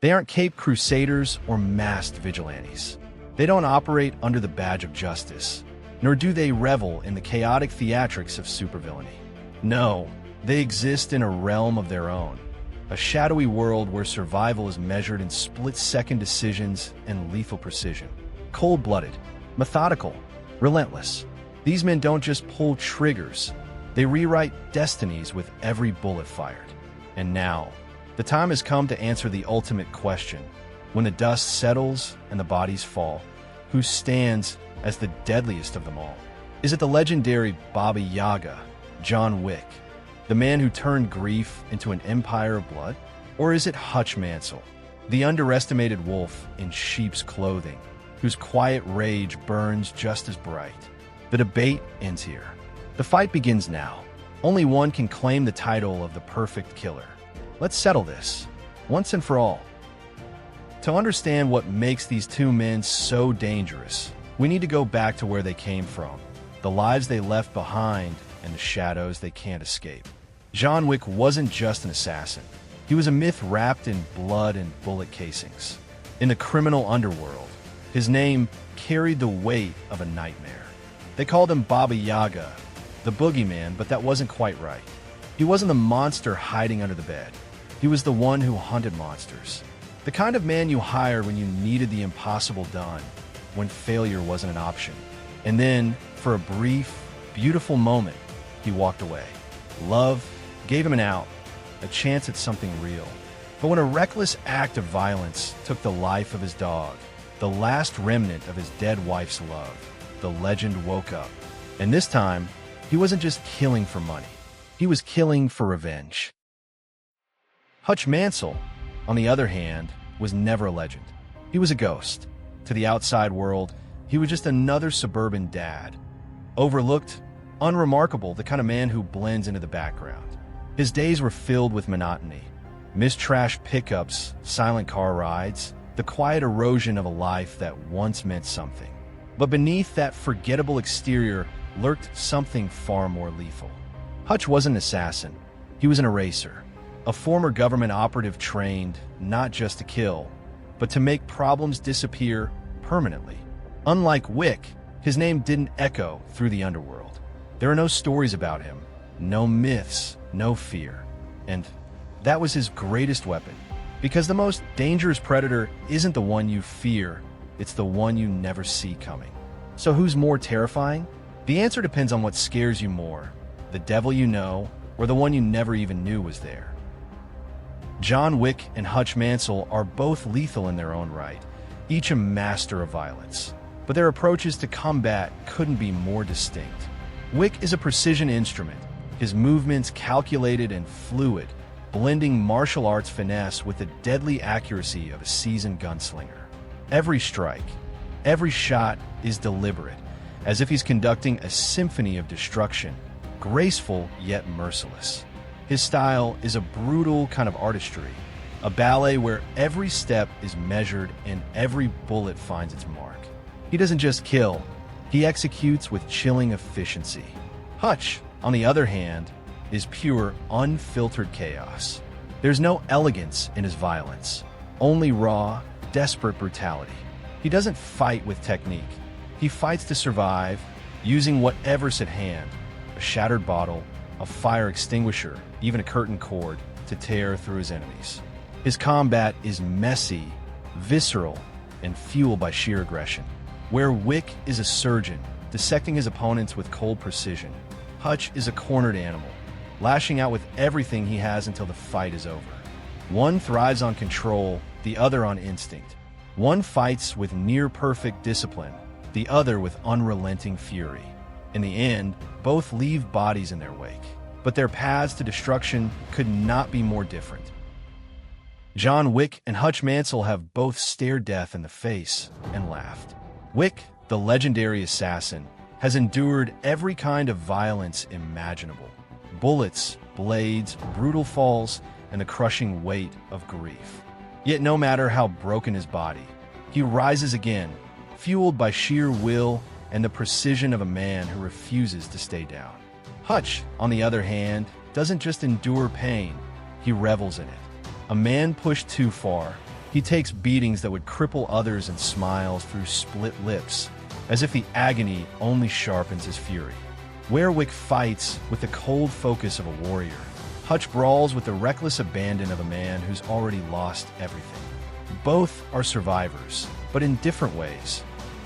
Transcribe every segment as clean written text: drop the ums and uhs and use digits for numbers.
They aren't Caped Crusaders or masked vigilantes. They don't operate under the badge of justice, nor do they revel in the chaotic theatrics of supervillainy. No, they exist in a realm of their own, a shadowy world where survival is measured in split-second decisions and lethal precision. Cold-blooded, methodical, relentless. These men don't just pull triggers, they rewrite destinies with every bullet fired. And now, the time has come to answer the ultimate question. When the dust settles and the bodies fall, who stands as the deadliest of them all? Is it the legendary Baba Yaga, John Wick, the man who turned grief into an empire of blood? Or is it Hutch Mansell, the underestimated wolf in sheep's clothing, whose quiet rage burns just as bright? The debate ends here. The fight begins now. Only one can claim the title of the perfect killer. Let's settle this, once and for all. To understand what makes these two men so dangerous, we need to go back to where they came from, the lives they left behind, and the shadows they can't escape. John Wick wasn't just an assassin. He was a myth wrapped in blood and bullet casings. In the criminal underworld, his name carried the weight of a nightmare. They called him Baba Yaga, the boogeyman, but that wasn't quite right. He wasn't the monster hiding under the bed. He was the one who hunted monsters. The kind of man you hired when you needed the impossible done, when failure wasn't an option. And then, for a brief, beautiful moment, he walked away. Love gave him an out, a chance at something real. But when a reckless act of violence took the life of his dog, the last remnant of his dead wife's love, the legend woke up. And this time, he wasn't just killing for money. He was killing for revenge. Hutch Mansell, on the other hand, was never a legend. He was a ghost. To the outside world, he was just another suburban dad. Overlooked, unremarkable, the kind of man who blends into the background. His days were filled with monotony. Mistrashed pickups, silent car rides, the quiet erosion of a life that once meant something. But beneath that forgettable exterior lurked something far more lethal. Hutch wasn't an assassin. He was an eraser. A former government operative trained not just to kill, but to make problems disappear permanently. Unlike Wick, his name didn't echo through the underworld. There are no stories about him, no myths, no fear. And that was his greatest weapon. Because the most dangerous predator isn't the one you fear, it's the one you never see coming. So who's more terrifying? The answer depends on what scares you more, the devil you know, or the one you never even knew was there. John Wick and Hutch Mansell are both lethal in their own right, each a master of violence. But their approaches to combat couldn't be more distinct. Wick is a precision instrument, his movements calculated and fluid, blending martial arts finesse with the deadly accuracy of a seasoned gunslinger. Every strike, every shot is deliberate, as if he's conducting a symphony of destruction, graceful yet merciless. His style is a brutal kind of artistry, a ballet where every step is measured and every bullet finds its mark. He doesn't just kill, he executes with chilling efficiency. Hutch, on the other hand, is pure, unfiltered chaos. There's no elegance in his violence, only raw, desperate brutality. He doesn't fight with technique. He fights to survive, using whatever's at hand, a shattered bottle, a fire extinguisher, even a curtain cord, to tear through his enemies. His combat is messy, visceral, and fueled by sheer aggression. Where Wick is a surgeon, dissecting his opponents with cold precision, Hutch is a cornered animal, lashing out with everything he has until the fight is over. One thrives on control, the other on instinct. One fights with near-perfect discipline, the other with unrelenting fury. In the end, both leave bodies in their wake, but their paths to destruction could not be more different. John Wick and Hutch Mansell have both stared death in the face and laughed. Wick, the legendary assassin, has endured every kind of violence imaginable. Bullets, blades, brutal falls, and the crushing weight of grief. Yet no matter how broken his body, he rises again, fueled by sheer will and the precision of a man who refuses to stay down. Hutch, on the other hand, doesn't just endure pain, he revels in it. A man pushed too far, He takes beatings that would cripple others and smiles through split lips, as if the agony only sharpens his fury. Where Wick fights with the cold focus of a warrior, Hutch brawls with the reckless abandon of a man who's already lost everything. Both are survivors, but in different ways.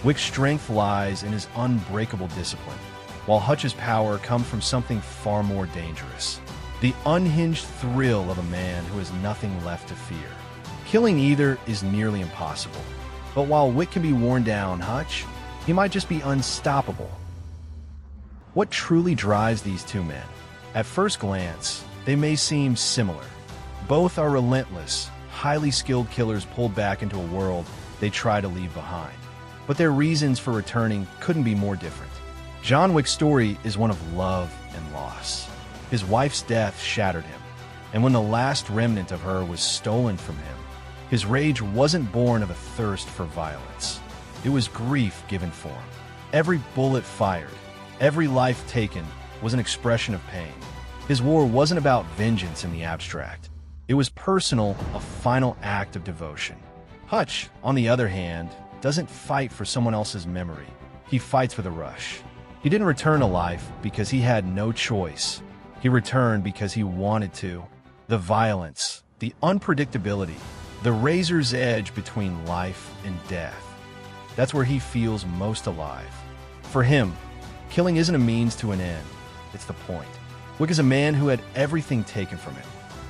Wick's strength lies in his unbreakable discipline, while Hutch's power comes from something far more dangerous: the unhinged thrill of a man who has nothing left to fear. Killing either is nearly impossible, but while Wick can be worn down, Hutch, he might just be unstoppable. What truly drives these two men? At first glance, they may seem similar. Both are relentless, highly skilled killers pulled back into a world they try to leave behind. But their reasons for returning couldn't be more different. John Wick's story is one of love and loss. His wife's death shattered him, and when the last remnant of her was stolen from him, his rage wasn't born of a thirst for violence. It was grief given form. Every bullet fired, every life taken was an expression of pain. His war wasn't about vengeance in the abstract. It was personal, a final act of devotion. Hutch, on the other hand, doesn't fight for someone else's memory. He fights for the rush. He didn't return to life because he had no choice. He returned because he wanted to. The violence, the unpredictability, the razor's edge between life and death. That's where he feels most alive. For him, killing isn't a means to an end. It's the point. Wick is a man who had everything taken from him.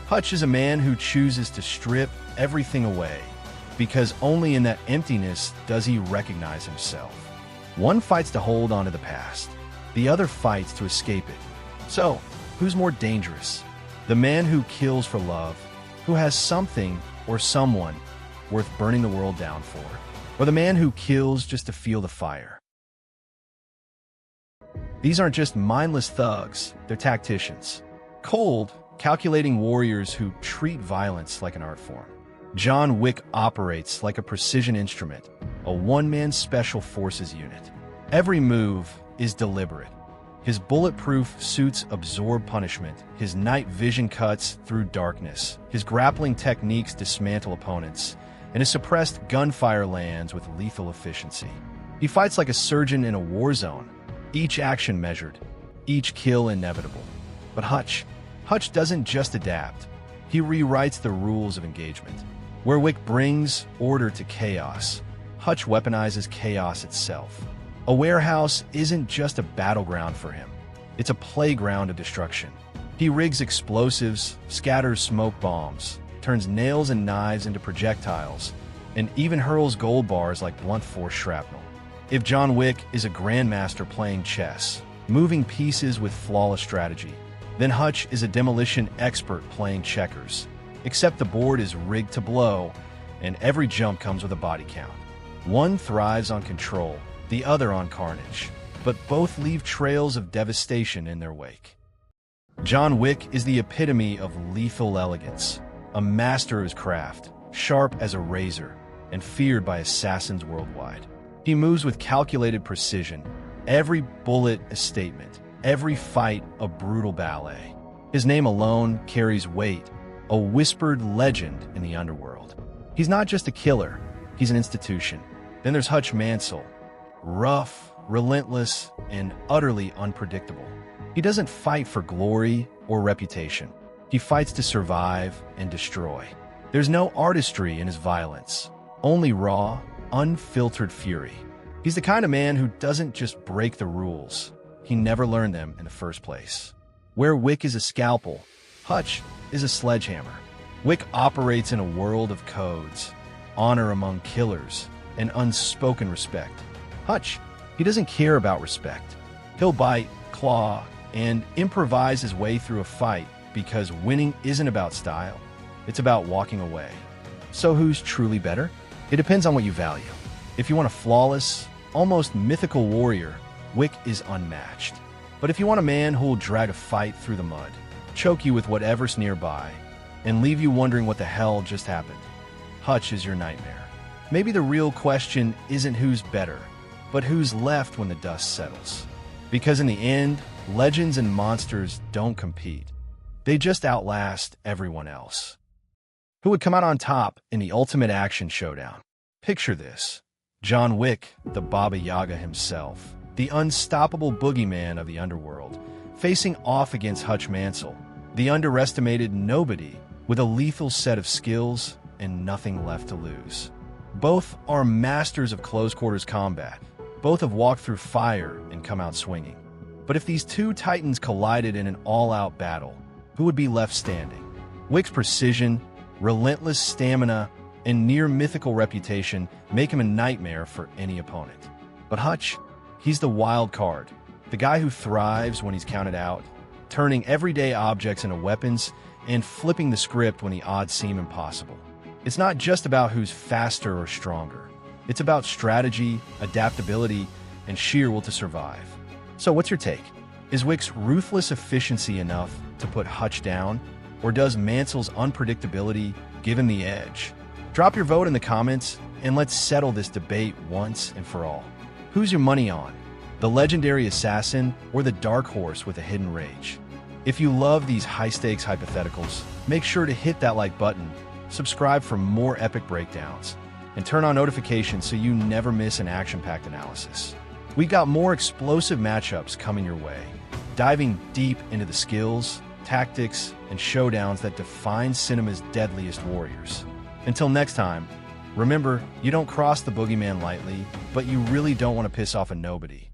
Hutch is a man who chooses to strip everything away, because only in that emptiness does he recognize himself. One fights to hold on to the past. The other fights to escape it. So, who's more dangerous? The man who kills for love, who has something or someone worth burning the world down for, or the man who kills just to feel the fire? These aren't just mindless thugs, they're tacticians. Cold, calculating warriors who treat violence like an art form. John Wick operates like a precision instrument, a one-man special forces unit. Every move is deliberate. His bulletproof suits absorb punishment, his night vision cuts through darkness, his grappling techniques dismantle opponents, and his suppressed gunfire lands with lethal efficiency. He fights like a surgeon in a war zone, each action measured, each kill inevitable. But Hutch doesn't just adapt, he rewrites the rules of engagement. Where Wick brings order to chaos, Hutch weaponizes chaos itself. A warehouse isn't just a battleground for him. It's a playground of destruction. He rigs explosives, scatters smoke bombs, turns nails and knives into projectiles, and even hurls gold bars like blunt force shrapnel. If John Wick is a grandmaster playing chess, moving pieces with flawless strategy, then Hutch is a demolition expert playing checkers. Except the board is rigged to blow, and every jump comes with a body count. One thrives on control, the other on carnage, but both leave trails of devastation in their wake. John Wick is the epitome of lethal elegance, a master of his craft, sharp as a razor, and feared by assassins worldwide. He moves with calculated precision, every bullet a statement, every fight a brutal ballet. His name alone carries weight, a whispered legend in the underworld. He's not just a killer, he's an institution. Then there's Hutch Mansell, rough, relentless, and utterly unpredictable. He doesn't fight for glory or reputation. He fights to survive and destroy. There's no artistry in his violence, only raw, unfiltered fury. He's the kind of man who doesn't just break the rules. He never learned them in the first place. Where Wick is a scalpel, Hutch is a sledgehammer. Wick operates in a world of codes, honor among killers, and unspoken respect. Hutch, he doesn't care about respect. He'll bite, claw, and improvise his way through a fight because winning isn't about style. It's about walking away. So who's truly better? It depends on what you value. If you want a flawless, almost mythical warrior, Wick is unmatched. But if you want a man who'll drag a fight through the mud, choke you with whatever's nearby, and leave you wondering what the hell just happened, Hutch is your nightmare. Maybe the real question isn't who's better, but who's left when the dust settles. Because in the end, legends and monsters don't compete. They just outlast everyone else. Who would come out on top in the ultimate action showdown? Picture this. John Wick, the Baba Yaga himself, the unstoppable boogeyman of the underworld, facing off against Hutch Mansell, the underestimated nobody with a lethal set of skills and nothing left to lose. Both are masters of close-quarters combat. Both have walked through fire and come out swinging. But if these two titans collided in an all-out battle, who would be left standing? Wick's precision, relentless stamina, and near-mythical reputation make him a nightmare for any opponent. But Hutch, he's the wild card, the guy who thrives when he's counted out, turning everyday objects into weapons and flipping the script when the odds seem impossible. It's not just about who's faster or stronger. It's about strategy, adaptability, and sheer will to survive. So what's your take? Is Wick's ruthless efficiency enough to put Hutch down, or does Mansell's unpredictability give him the edge? Drop your vote in the comments, and let's settle this debate once and for all. Who's your money on? The legendary assassin or the dark horse with a hidden rage? If you love these high-stakes hypotheticals, make sure to hit that like button, subscribe for more epic breakdowns, and turn on notifications so you never miss an action-packed analysis. We got more explosive matchups coming your way, diving deep into the skills, tactics, and showdowns that define cinema's deadliest warriors. Until next time, remember, you don't cross the boogeyman lightly, but you really don't want to piss off a nobody.